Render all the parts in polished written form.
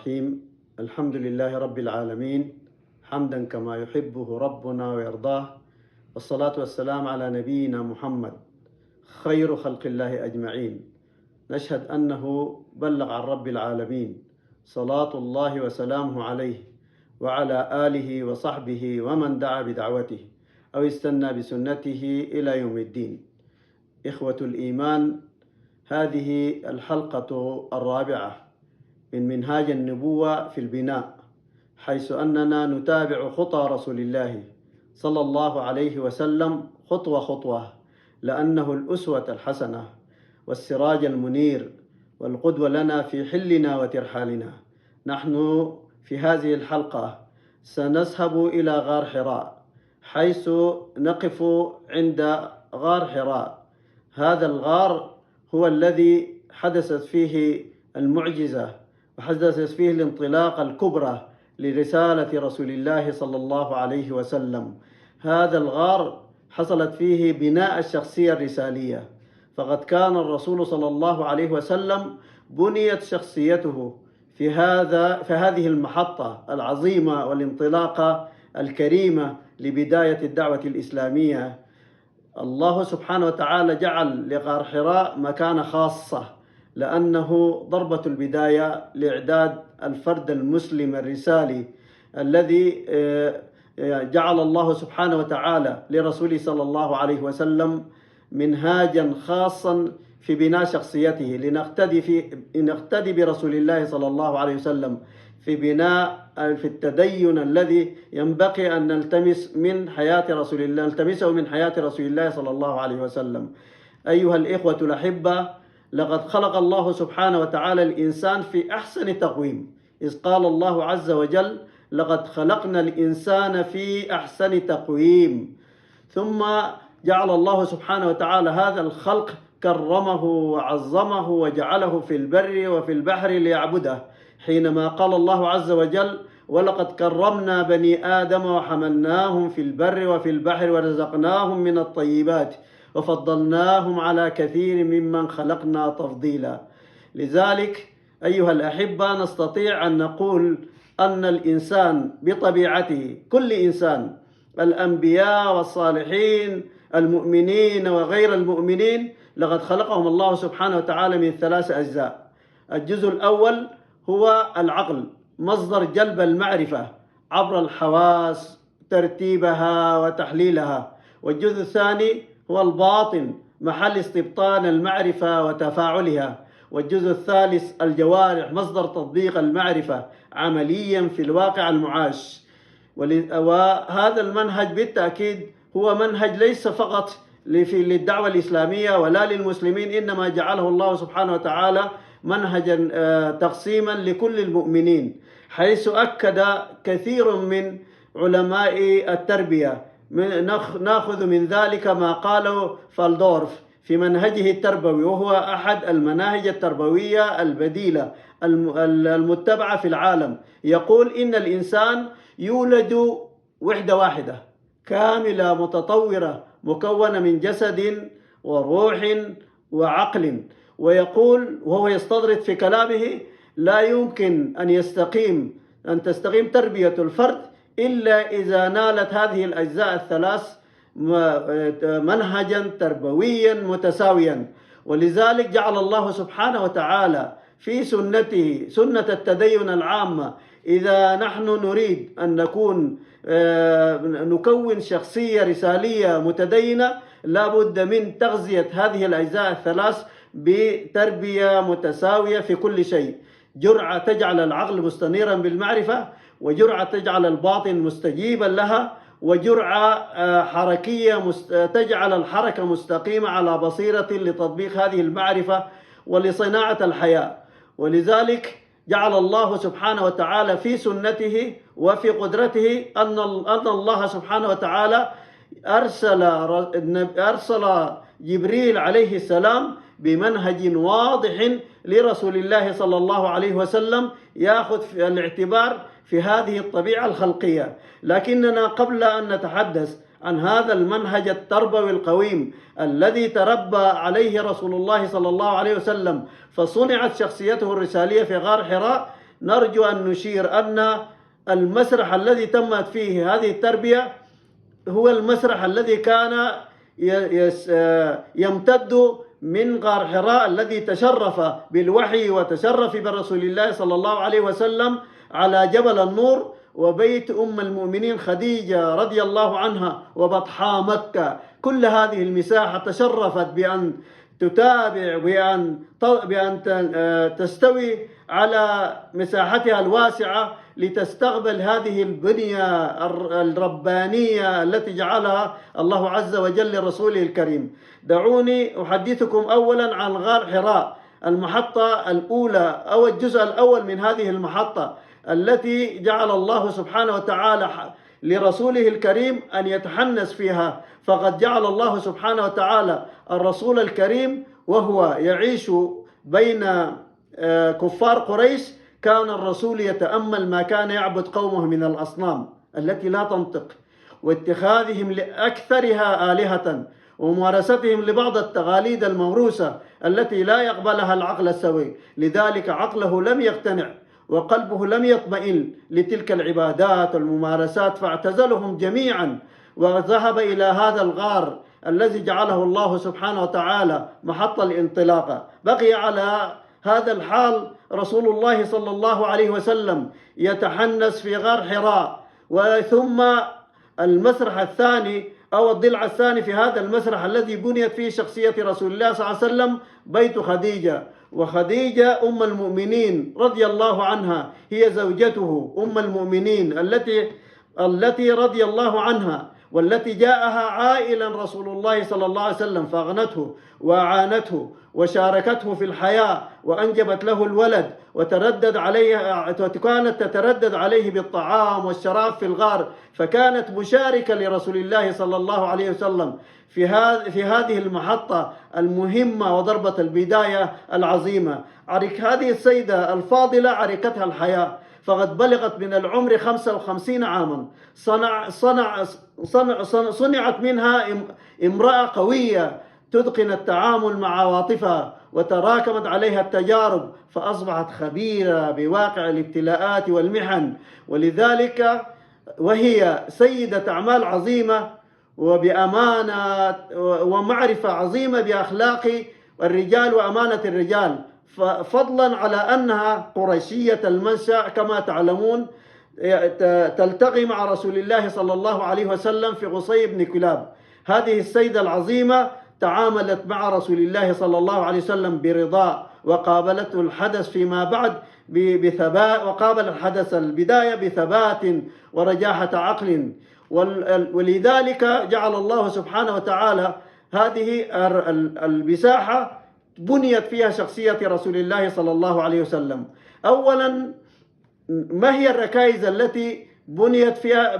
الرحيم. الحمد لله رب العالمين، حمدا كما يحبه ربنا ويرضاه، والصلاة والسلام على نبينا محمد خير خلق الله أجمعين. نشهد أنه بلغ عن رب العالمين، صلاة الله وسلامه عليه وعلى آله وصحبه ومن دعا بدعوته أو استنى بسنته إلى يوم الدين. إخوة الإيمان، هذه الحلقة الرابعة من منهاج النبوة في البناء، حيث أننا نتابع خطى رسول الله صلى الله عليه وسلم خطوة خطوة، لأنه الأسوة الحسنة والسراج المنير والقدوة لنا في حلنا وترحالنا. نحن في هذه الحلقة سنذهب إلى غار حراء، حيث نقف عند غار حراء. هذا الغار هو الذي حدثت فيه المعجزة وحدثت فيه الانطلاقة الكبرى لرسالة رسول الله صلى الله عليه وسلم. هذا الغار حصلت فيه بناء الشخصية الرسالية، فقد كان الرسول صلى الله عليه وسلم بنيت شخصيته في هذه المحطة العظيمة والانطلاقة الكريمة لبداية الدعوة الإسلامية. الله سبحانه وتعالى جعل لغار حراء مكانة خاصة، لأنه ضربة البداية لإعداد الفرد المسلم الرسالي الذي جعل الله سبحانه وتعالى لرسوله صلى الله عليه وسلم منهاجا خاصا في بناء شخصيته، لنقتدي برسول الله صلى الله عليه وسلم في بناء في التدين الذي ينبغي أن نلتمسه من حياة رسول الله صلى الله عليه وسلم. أيها الإخوة الأحبة، لقد خلق الله سبحانه وتعالى الإنسان في أحسن تقويم، إذ قال الله عز وجل: لقد خلقنا الإنسان في أحسن تقويم. ثم جعل الله سبحانه وتعالى هذا الخلق، كرمه وعظمه وجعله في البر وفي البحر ليعبده، حينما قال الله عز وجل: ولقد كرمنا بني آدم وحملناهم في البر وفي البحر ورزقناهم من الطيبات وفضلناهم على كثير ممن خلقنا تفضيلا. لذلك أيها الأحبة، نستطيع أن نقول أن الإنسان بطبيعته، كل إنسان، الأنبياء والصالحين، المؤمنين وغير المؤمنين، لقد خلقهم الله سبحانه وتعالى من 3 أجزاء. الجزء الأول هو العقل، مصدر جلب المعرفة عبر الحواس، ترتيبها وتحليلها. والجزء الثاني هو الباطن، محل استبطان المعرفة وتفاعلها. والجزء الثالث الجوارح، مصدر تطبيق المعرفة عمليا في الواقع المعاش. وهذا المنهج بالتأكيد هو منهج ليس فقط للدعوة الإسلامية ولا للمسلمين، إنما جعله الله سبحانه وتعالى منهجا تقسيما لكل المؤمنين، حيث أكد كثير من علماء التربية. نأخذ من ذلك ما قاله فالدورف في منهجه التربوي، وهو أحد المناهج التربوية البديلة المتبعة في العالم. يقول إن الإنسان يولد وحدة واحدة كاملة متطورة مكونة من جسد وروح وعقل. ويقول وهو يستطرد في كلامه: لا يمكن أن تستقيم تربية الفرد إلا إذا نالت هذه الأجزاء الثلاث منهجا تربويا متساويا. ولذلك جعل الله سبحانه وتعالى في سنته سنة التدين العامة. إذا نحن نريد أن نكون شخصية رسالية متدينة، لا بد من تغذية هذه الأجزاء الثلاث بتربية متساوية في كل شيء: جرعة تجعل العقل مستنيرا بالمعرفة، وجرعة تجعل الباطن مستجيبا لها، وجرعة حركية تجعل الحركة مستقيمة على بصيرة لتطبيق هذه المعرفة ولصناعة الحياة. ولذلك جعل الله سبحانه وتعالى في سنته وفي قدرته أن الله سبحانه وتعالى أرسل جبريل عليه السلام بمنهج واضح لرسول الله صلى الله عليه وسلم، يأخذ في الاعتبار في هذه الطبيعة الخلقية. لكننا قبل أن نتحدث عن هذا المنهج التربوي القويم الذي تربى عليه رسول الله صلى الله عليه وسلم فصنعت شخصيته الرسالية في غار حراء، نرجو أن نشير أن المسرح الذي تمت فيه هذه التربية هو المسرح الذي كان يمتد من غار حراء الذي تشرف بالوحي وتشرف برسول الله صلى الله عليه وسلم على جبل النور وبيت أم المؤمنين خديجة رضي الله عنها وبطحاء مكة. كل هذه المساحة تشرفت بأن تتابع بأن تستوي على مساحتها الواسعة لتستقبل هذه البنية الربانية التي جعلها الله عز وجل لرسوله الكريم. دعوني أحدثكم أولا عن غار حراء، المحطة الأولى أو الجزء الأول من هذه المحطة التي جعل الله سبحانه وتعالى لرسوله الكريم أن يتحنس فيها. فقد جعل الله سبحانه وتعالى الرسول الكريم وهو يعيش بين كفار قريش، كان الرسول يتأمل ما كان يعبد قومه من الأصنام التي لا تنطق، واتخاذهم لأكثرها آلهة، وممارستهم لبعض التقاليد الموروثة التي لا يقبلها العقل السوي. لذلك عقله لم يقتنع وقلبه لم يطمئن لتلك العبادات والممارسات، فاعتزلهم جميعا وذهب إلى هذا الغار الذي جعله الله سبحانه وتعالى محط الانطلاقة. بقي على هذا الحال رسول الله صلى الله عليه وسلم يتحنس في غار حراء. وثم المسرح الثاني أو الضلع الثاني في هذا المسرح الذي بنيت فيه شخصية رسول الله صلى الله عليه وسلم بيت خديجة. وخديجة أم المؤمنين رضي الله عنها هي زوجته أم المؤمنين التي رضي الله عنها، والتي جاءها عائلا رسول الله صلى الله عليه وسلم فأغنته وأعانته وشاركته في الحياة وأنجبت له الولد، كانت تتردد عليه بالطعام والشراب في الغار، فكانت مشاركة لرسول الله صلى الله عليه وسلم في هذه المحطة المهمة وضربة البداية العظيمة. هذه السيدة الفاضلة عركتها الحياة، فقد بلغت من العمر 55 عاما. صنعت منها امرأة قوية تتقن التعامل مع عواطفها، وتراكمت عليها التجارب فأصبحت خبيرة بواقع الابتلاءات والمحن. ولذلك وهي سيدة أعمال عظيمة وبأمانة ومعرفة عظيمة بأخلاق الرجال وأمانة الرجال، فضلا على أنها قريشية المنشأ كما تعلمون، تلتقي مع رسول الله صلى الله عليه وسلم في قصي بن كلاب. هذه السيدة العظيمة تعاملت مع رسول الله صلى الله عليه وسلم برضا، وقابلته الحدث فيما بعد بثبات، وقابل الحدث البداية بثبات ورجاحة عقل. ولذلك جعل الله سبحانه وتعالى هذه المساحة بنيت فيها شخصية رسول الله صلى الله عليه وسلم. أولا، ما هي الركائز التي بنيت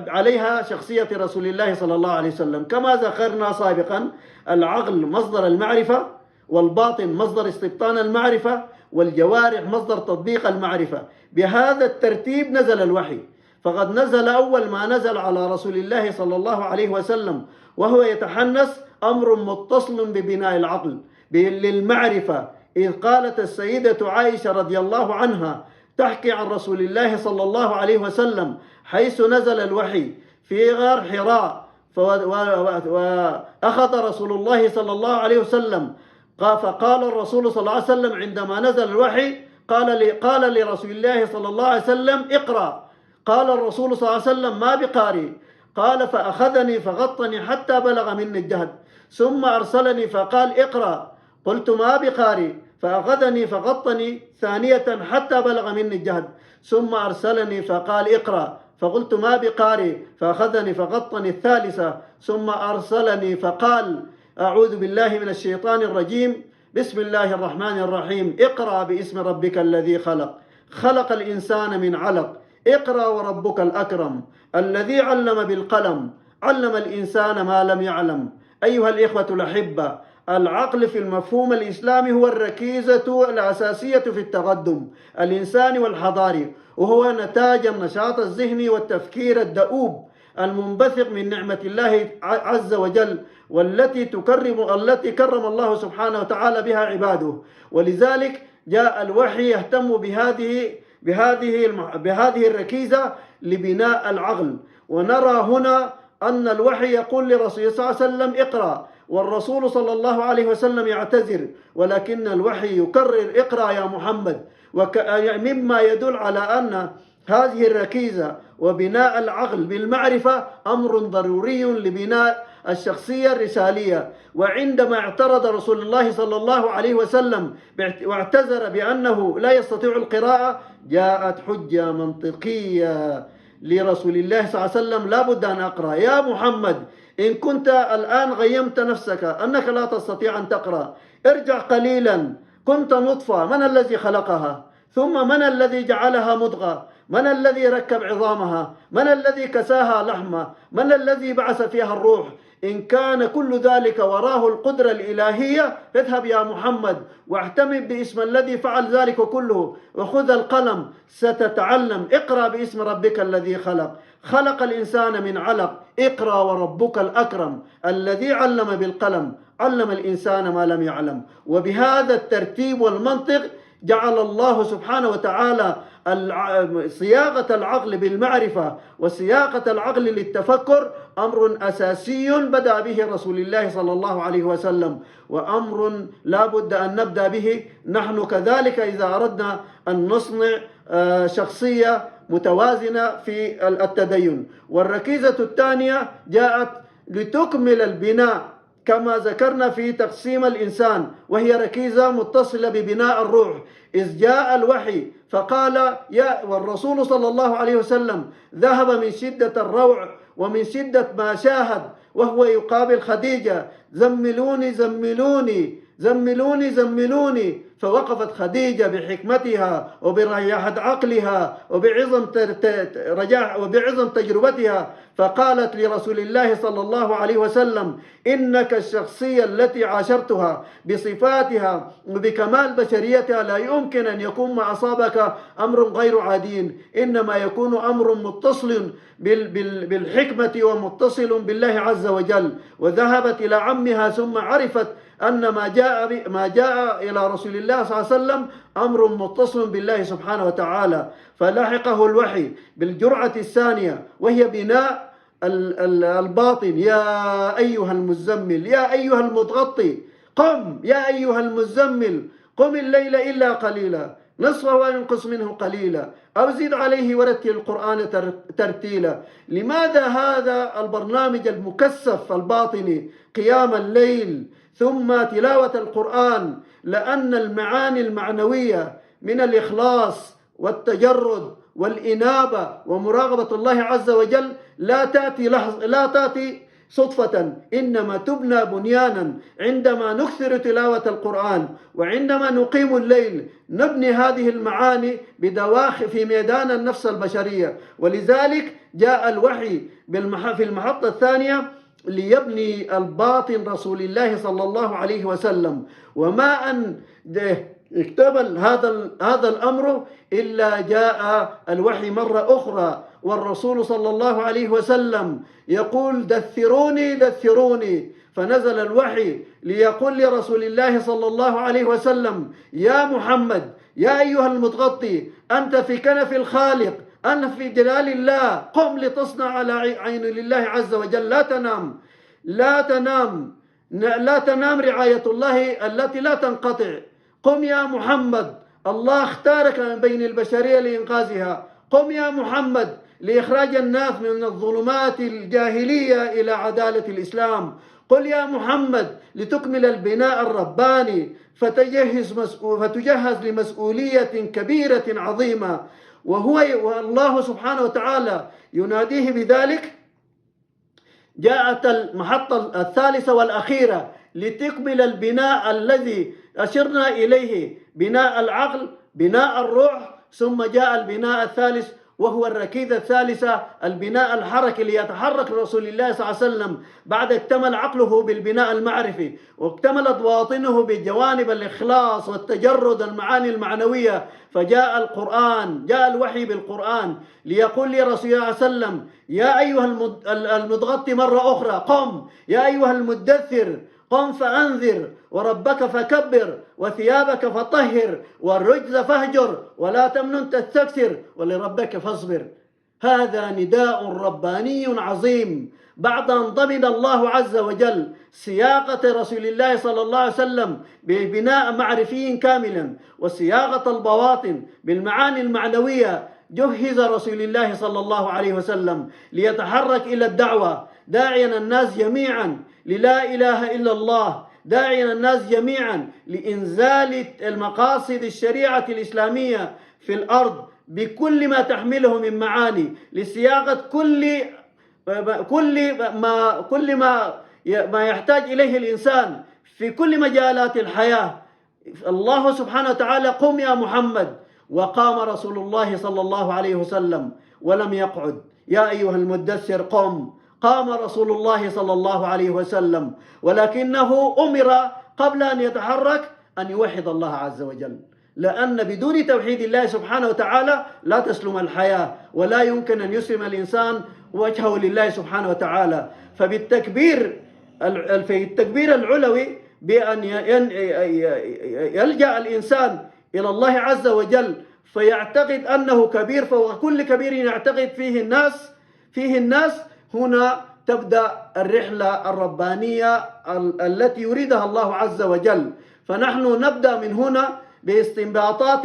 عليها شخصية رسول الله صلى الله عليه وسلم؟ كما ذكرنا سابقا، العقل مصدر المعرفة، والباطن مصدر استبطان المعرفة، والجوارح مصدر تطبيق المعرفة. بهذا الترتيب نزل الوحي. فقد نزل أول ما نزل على رسول الله صلى الله عليه وسلم وهو يتحنس أمر متصل ببناء العقل للمعرفة، إذ قالت السيدة عائشة رضي الله عنها تحكي عن رسول الله صلى الله عليه وسلم حيث نزل الوحي في غار حراء، وأخذ رسول الله صلى الله عليه وسلم فقال الرسول صلى الله عليه وسلم عندما نزل الوحي قال لرسول الله صلى الله عليه وسلم اقرأ. قال الرسول صلى الله عليه وسلم ما بقارئ. قال فأخذني فغطني حتى بلغ مني الجهد، ثم أرسلني فقال اقرأ. قلت ما بقارئ. فأخذني فغطني ثانية حتى بلغ مني الجهد، ثم أرسلني فقال اقرأ. فقلت ما بقارئ. فأخذني فغطني الثالثة، ثم أرسلني فقال أعوذ بالله من الشيطان الرجيم، بسم الله الرحمن الرحيم، اقرأ باسم ربك الذي خلق، خلق الإنسان من علق، اقرأ وربك الأكرم، الذي علم بالقلم، علم الإنسان ما لم يعلم. أيها الإخوة الأحبة، العقل في المفهوم الإسلامي هو الركيزة الأساسية في التقدم الإنساني والحضاري، وهو نتاج النشاط الذهني والتفكير الدؤوب المنبثق من نعمة الله عز وجل، والتي كرم الله سبحانه وتعالى بها عباده. ولذلك جاء الوحي يهتم بهذه بهذه الركيزة لبناء العقل. ونرى هنا أن الوحي يقول لرسول صلى الله عليه وسلم اقرأ، والرسول صلى الله عليه وسلم يعتذر، ولكن الوحي يكرر اقرأ يا محمد. مما يدل على أن هذه الركيزة وبناء العقل بالمعرفة أمر ضروري لبناء الشخصية الرسالية. وعندما اعترض رسول الله صلى الله عليه وسلم واعتذر بأنه لا يستطيع القراءة، جاءت حجة منطقية لرسول الله صلى الله عليه وسلم: لا بد أن أقرأ. يا محمد، إن كنت الآن غيمت نفسك أنك لا تستطيع أن تقرأ، ارجع قليلا. كنت نطفة، من الذي خلقها؟ ثم من الذي جعلها مضغة؟ من الذي ركب عظامها؟ من الذي كساها لحمة؟ من الذي بعث فيها الروح؟ إن كان كل ذلك وراه القدرة الإلهية، اذهب يا محمد واعتمد باسم الذي فعل ذلك كله، وخذ القلم ستتعلم. اقرأ باسم ربك الذي خلق، خلق الإنسان من علق. اقرأ وربك الأكرم الذي علم بالقلم، علم الإنسان ما لم يعلم. وبهذا الترتيب والمنطق جعل الله سبحانه وتعالى صياغة العقل بالمعرفة وصياغة العقل للتفكر أمر أساسي بدأ به رسول الله صلى الله عليه وسلم، وأمر لا بد أن نبدأ به نحن كذلك إذا أردنا أن نصنع شخصية متوازنة في التدين. والركيزة الثانية جاءت لتكمل البناء كما ذكرنا في تقسيم الإنسان، وهي ركيزة متصلة ببناء الروح. إذ جاء الوحي فقال والرسول صلى الله عليه وسلم ذهب من شدة الروع ومن شدة ما شاهد وهو يقابل خديجة: زملوني زملوني زملوني زملوني. فوقفت خديجة بحكمتها وبرياحة عقلها وبعظم تجربتها، فقالت لرسول الله صلى الله عليه وسلم: إنك الشخصية التي عاشرتها بصفاتها وبكمال بشريتها لا يمكن أن يكون ما أصابك أمر غير عادي، إنما يكون أمر متصل بالحكمة ومتصل بالله عز وجل. وذهبت إلى عمها ثم عرفت أن ما جاء إلى رسول الله صلى الله عليه وسلم أمر متصل بالله سبحانه وتعالى. فلحقه الوحي بالجرعة الثانية وهي بناء الباطن: يا أيها المزمل، يا أيها المتغطي، قم يا أيها المزمل، قم الليل إلا قليلا، نصفه وينقص منه قليلا، أو زد عليه ورتل القرآن ترتيلا. لماذا هذا البرنامج المكثف الباطني، قيام الليل ثم تلاوة القرآن؟ لأن المعاني المعنوية من الإخلاص والتجرد والإنابة ومراقبة الله عز وجل لا تأتي صدفة، إنما تبنى بنيانا عندما نكثر تلاوة القرآن، وعندما نقيم الليل نبني هذه المعاني بدواخل في ميدان النفس البشرية. ولذلك جاء الوحي في المحطة الثانية ليبني الباطن رسول الله صلى الله عليه وسلم. وما أن اكتمل هذا الأمر إلا جاء الوحي مرة أخرى، والرسول صلى الله عليه وسلم يقول: دثروني دثروني. فنزل الوحي ليقول لرسول الله صلى الله عليه وسلم: يا محمد، يا أيها المتغطي، أنت في كنف الخالق، أنت في جلال الله، قم لتصنع على عين لله عز وجل. لا تنام، لا تنام، لا تنام، رعاية الله التي لا تنقطع. قم يا محمد، الله اختارك من بين البشرية لإنقاذها. قم يا محمد لإخراج الناس من الظلمات الجاهلية إلى عدالة الإسلام. قل يا محمد لتكمل البناء الرباني فتجهز لمسؤولية كبيرة عظيمة، والله سبحانه وتعالى يناديه بذلك. جاءت المحطة الثالثة والأخيرة لتكمل البناء الذي أشرنا إليه: بناء العقل، بناء الروح، ثم جاء البناء الثالث وهو الركيزة الثالثة، البناء الحركي، ليتحرك رسول الله صلى الله عليه وسلم بعد اكتمل عقله بالبناء المعرفي واكتملت باطنه بجوانب الإخلاص والتجرد، المعاني المعنوية. فجاء القرآن، جاء الوحي بالقرآن ليقول لرسول الله صلى الله عليه وسلم: يا أيها المتغطي مرة أخرى، قم، يا أيها المدثر، قم فأنذر وربك فكبر وثيابك فطهر والرجز فاهجر ولا تمنن تستكثر ولربك فاصبر. هذا نداء رباني عظيم بعد أن ضمن الله عز وجل سياقة رسول الله صلى الله عليه وسلم ببناء معرفي كاملا وصياغة البواطن بالمعاني المعنوية. جهز رسول الله صلى الله عليه وسلم ليتحرك إلى الدعوة داعيا الناس جميعا للا إله إلا الله، داعيا الناس جميعا لإنزال المقاصد الشريعة الإسلامية في الأرض بكل ما تحمله من معاني، لصياغة كل ما يحتاج إليه الإنسان في كل مجالات الحياة. الله سبحانه وتعالى قم يا محمد، وقام رسول الله صلى الله عليه وسلم ولم يقعد. يا أيها المدثر قم. قام رسول الله صلى الله عليه وسلم، ولكنه أمر قبل أن يتحرك أن يوحد الله عز وجل، لأن بدون توحيد الله سبحانه وتعالى لا تسلم الحياة ولا يمكن أن يسلم الإنسان وجهه لله سبحانه وتعالى. فبالتكبير العلوي بأن يلجأ الإنسان إلى الله عز وجل فيعتقد أنه كبير فوق كل كبير يعتقد فيه الناس. هنا تبدأ الرحلة الربانية التي يريدها الله عز وجل. فنحن نبدأ من هنا باستنباطات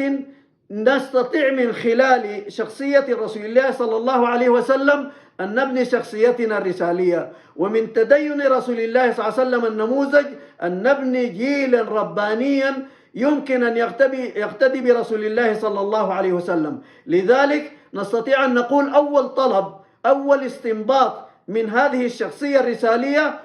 نستطيع من خلال شخصية رسول الله صلى الله عليه وسلم أن نبني شخصيتنا الرسالية، ومن تدين رسول الله صلى الله عليه وسلم النموذج أن نبني جيلا ربانيا يمكن أن يقتدي برسول الله صلى الله عليه وسلم. لذلك نستطيع أن نقول أول استنباط من هذه الشخصية الرسالية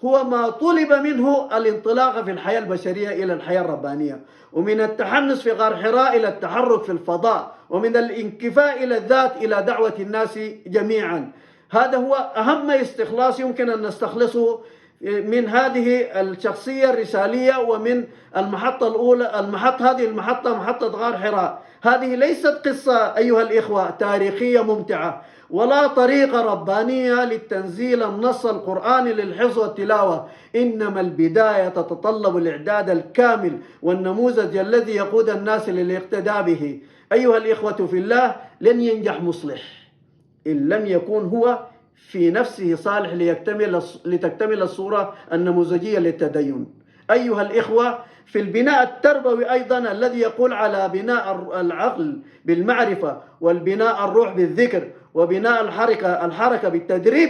هو ما طلب منه الانطلاق في الحياة البشرية إلى الحياة الربانية، ومن التحنس في غار حراء إلى التحرك في الفضاء، ومن الانكفاء إلى الذات إلى دعوة الناس جميعا. هذا هو أهم استخلاص يمكن أن نستخلصه من هذه الشخصية الرسالية ومن المحطة الأولى. هذه المحطة محطة غار حراء هذه ليست قصة أيها الإخوة تاريخية ممتعة، ولا طريقة ربانية للتنزيل النص القرآني للحفظ والتلاوة، إنما البداية تتطلب الإعداد الكامل والنموذج الذي يقود الناس للاقتداء به. أيها الإخوة في الله، لن ينجح مصلح إن لم يكون هو في نفسه صالح لتكتمل الصورة النموذجية للتدين. أيها الإخوة، في البناء التربوي أيضا الذي يقول على بناء العقل بالمعرفة والبناء الروح بالذكر وبناء الحركة بالتدريب،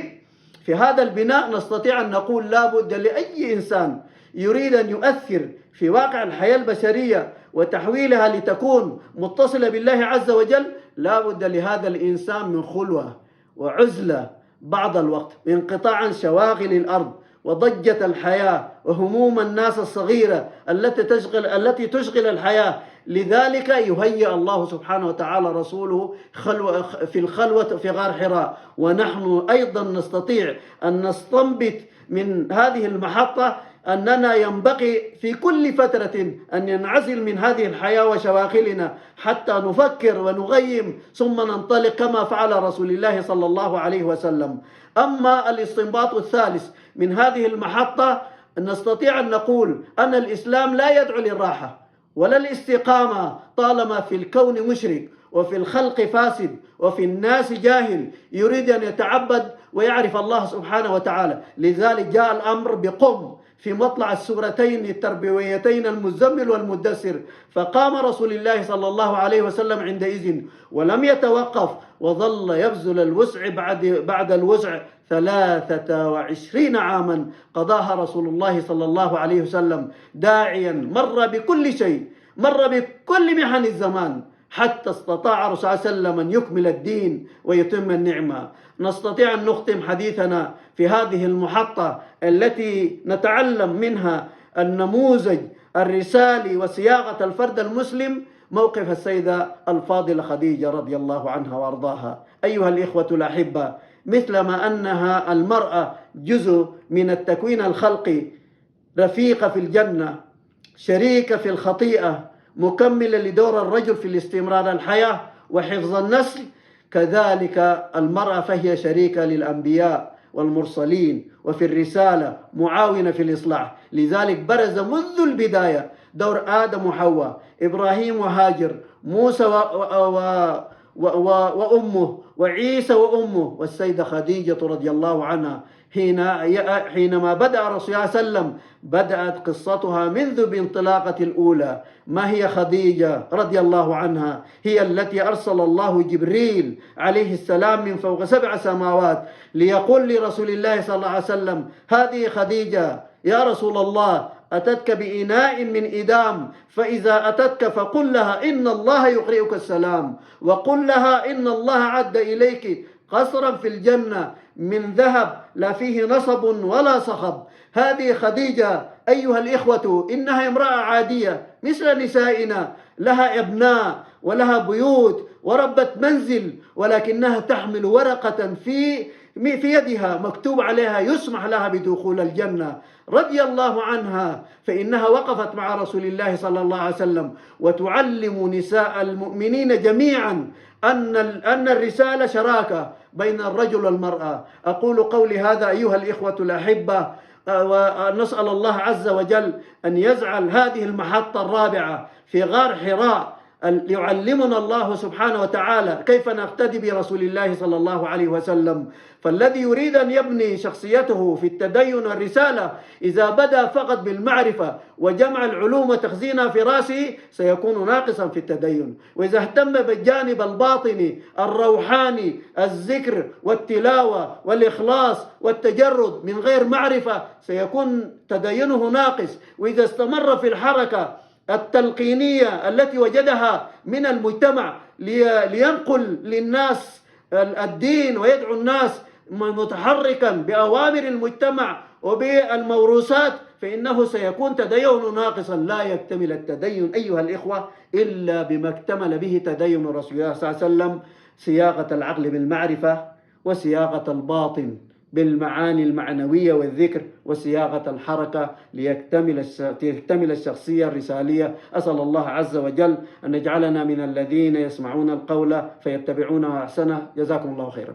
في هذا البناء نستطيع أن نقول لا بد لأي إنسان يريد أن يؤثر في واقع الحياة البشرية وتحويلها لتكون متصلة بالله عز وجل، لا بد لهذا الإنسان من خلوة وعزلة بعض الوقت، من انقطاع عن شواغل الأرض وضجة الحياة وهموم الناس الصغيرة التي تشغل الحياة. لذلك يهيئ الله سبحانه وتعالى رسوله في الخلوة في غار حراء. ونحن أيضا نستطيع أن نستنبط من هذه المحطة أننا ينبغي في كل فترة أن ننعزل من هذه الحياة وشواغلنا حتى نفكر ونغيم ثم ننطلق كما فعل رسول الله صلى الله عليه وسلم. أما الاستنباط الثالث من هذه المحطة، نستطيع أن نقول أن الإسلام لا يدعو للراحة ولا الاستقامة طالما في الكون مشرك وفي الخلق فاسد وفي الناس جاهل يريد أن يتعبد ويعرف الله سبحانه وتعالى. لذلك جاء الأمر بقم في مطلع السورتين التربويتين المزمل والمدثر، فقام رسول الله صلى الله عليه وسلم عندئذ ولم يتوقف وظل يبذل الوسع بعد الوسع 23 عاما قضاها رسول الله صلى الله عليه وسلم داعيا، مر بكل شيء، مر بكل محن الزمان حتى استطاع رسول الله صلى الله عليه وسلم أن يكمل الدين ويتم النعمة. نستطيع أن نختم حديثنا في هذه المحطة التي نتعلم منها النموذج الرسالي وصياغة الفرد المسلم موقف السيدة الفاضلة خديجة رضي الله عنها وارضاها. أيها الإخوة الأحبة، مثلما أنها المرأة جزء من التكوين الخلقي، رفيقة في الجنة، شريكة في الخطيئة، مكملة لدور الرجل في الاستمرار الحياة وحفظ النسل، كذلك المرأة فهي شريكة للأنبياء والمرسلين، وفي الرسالة معاونة في الإصلاح. لذلك برز منذ البداية دور آدم وحواء، إبراهيم وهاجر، موسى وأمه، وعيسى وأمه، والسيدة خديجة رضي الله عنها. حينما بدأ الرسول صلى الله عليه وسلم بدأت قصتها منذ بانطلاقة الأولى. ما هي خديجة رضي الله عنها؟ هي التي أرسل الله جبريل عليه السلام من فوق 7 سماوات ليقول لرسول الله صلى الله عليه وسلم: هذه خديجة يا رسول الله، أتتك بإناء من إدام، فإذا أتتك فقل لها إن الله يقرئك السلام، وقل لها إن الله عد إليك قصرا في الجنة من ذهب لا فيه نصب ولا صخب. هذه خديجة أيها الإخوة إنها امرأة عادية مثل نسائنا، لها أبناء ولها بيوت وربة منزل، ولكنها تحمل ورقة في يدها مكتوب عليها يسمح لها بدخول الجنة رضي الله عنها. فإنها وقفت مع رسول الله صلى الله عليه وسلم وتعلم نساء المؤمنين جميعا أن الرسالة شراكة بين الرجل والمرأة. أقول قولي هذا أيها الإخوة الأحبة، ونسأل الله عز وجل أن يجعل هذه المحطة الرابعة في غار حراء يعلمنا الله سبحانه وتعالى كيف نقتدي برسول الله صلى الله عليه وسلم. فالذي يريد أن يبني شخصيته في التدين والرسالة إذا بدأ فقط بالمعرفة وجمع العلوم وتخزينها في رأسه سيكون ناقصا في التدين، وإذا اهتم بالجانب الباطني الروحاني الذكر والتلاوة والإخلاص والتجرد من غير معرفة سيكون تدينه ناقص، وإذا استمر في الحركة التلقينية التي وجدها من المجتمع لينقل للناس الدين ويدعو الناس متحركا بأوامر المجتمع وبالموروثات فإنه سيكون تدين ناقصا. لا يكتمل التدين أيها الإخوة إلا بما اكتمل به تدين رسول الله صلى الله عليه وسلم: صياغة العقل بالمعرفة، وصياغة الباطن بالمعاني المعنوية والذكر، وصياغة الحركة ليكتمل الشخصية الرسالية. أسأل الله عز وجل أن يجعلنا من الذين يسمعون القول فيتبعونه أحسنه. جزاكم الله خيرا.